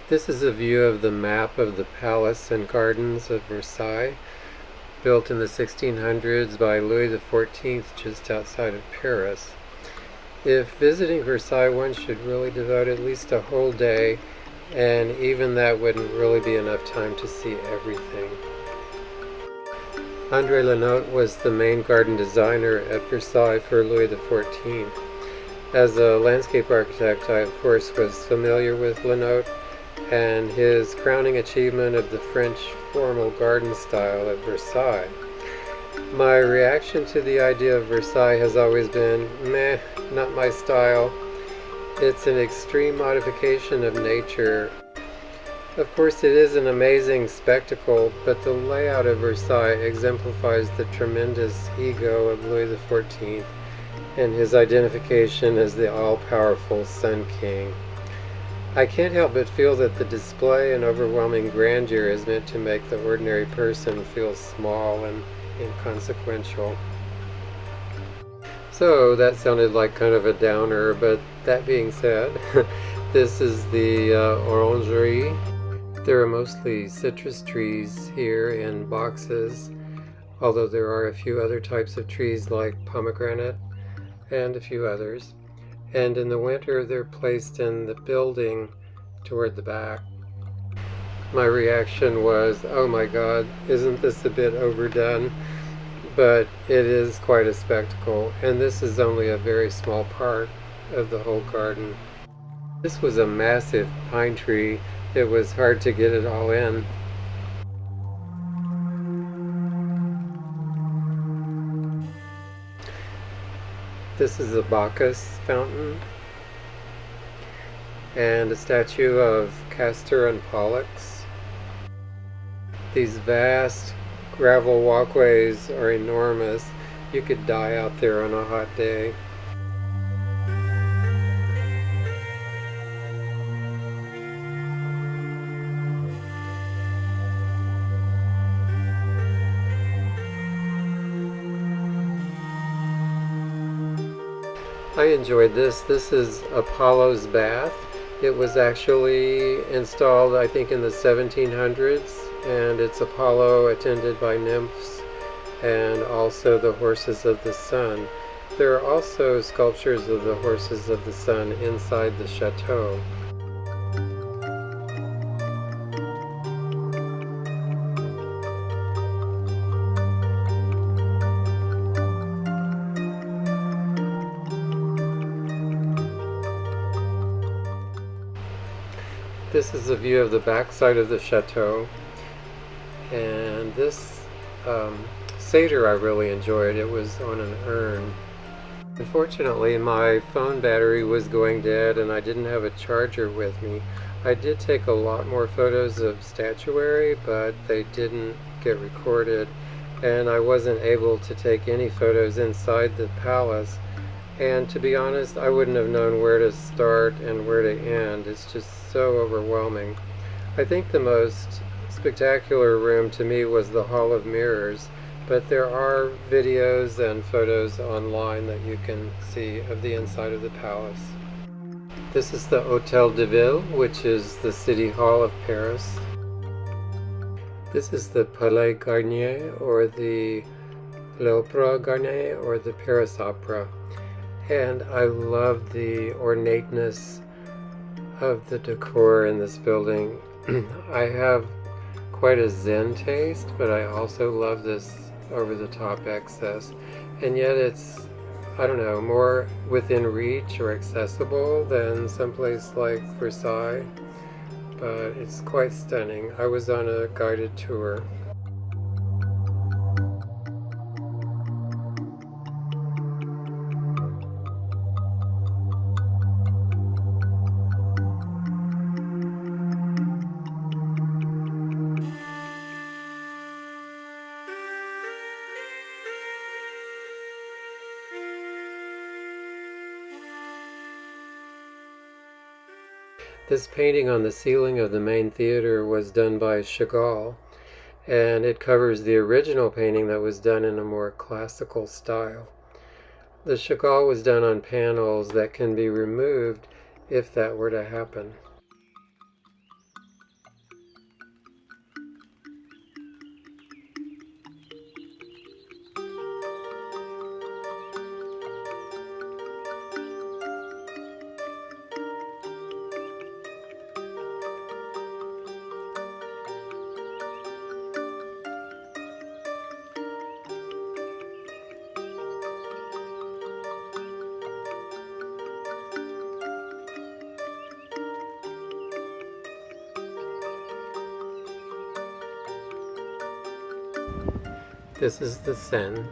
This is a view of the map of the palace and gardens of Versailles, built in the 1600s by Louis XIV just outside of Paris. If visiting Versailles, one should really devote at least a whole day, and even that wouldn't really be enough time to see everything. André Lenotre was the main garden designer at Versailles for Louis XIV. As a landscape architect, I of course was familiar with Lenotre and his crowning achievement of the French formal garden style at Versailles. My reaction to the idea of Versailles has always been, meh, not my style. It's an extreme modification of nature. Of course, it is an amazing spectacle, but the layout of Versailles exemplifies the tremendous ego of Louis XIV and his identification as the all-powerful Sun King. I can't help but feel that the display and overwhelming grandeur is meant to make the ordinary person feel small and inconsequential. So that sounded like kind of a downer, but that being said, this is the orangerie. There are mostly citrus trees here in boxes, although there are a few other types of trees like pomegranate and a few others. And in the winter they're placed in the building toward the back. My reaction was, oh my God, isn't this a bit overdone? But it is quite a spectacle, and this is only a very small part of the whole garden. This was a massive pine tree. It was hard to get it all in. This is a Bacchus fountain and a statue of Castor and Pollux. These vast gravel walkways are enormous. You could die out there on a hot day. I enjoyed this. This is Apollo's bath. It was actually installed, I think, in the 1700s, and it's Apollo attended by nymphs and also the horses of the sun. There are also sculptures of the horses of the sun inside the chateau. This is a view of the back side of the chateau, and this Seder I really enjoyed. It was on an urn. Unfortunately, my phone battery was going dead and I didn't have a charger with me. I did take a lot more photos of statuary, but they didn't get recorded, and I wasn't able to take any photos inside the palace. And to be honest, I wouldn't have known where to start and where to end. It's just so overwhelming. I think the most spectacular room to me was the Hall of Mirrors, but there are videos and photos online that you can see of the inside of the palace. This is the Hôtel de Ville, which is the City Hall of Paris. This is the Palais Garnier, or the L'Opéra Garnier, or the Paris Opera. And I love the ornateness of the decor in this building. I have quite a Zen taste, but I also love this over-the-top excess. And yet it's, I don't know, more within reach or accessible than someplace like Versailles. But it's quite stunning. I was on a guided tour. This painting on the ceiling of the main theater was done by Chagall, and it covers the original painting that was done in a more classical style. The Chagall was done on panels that can be removed if that were to happen. This is the Seine.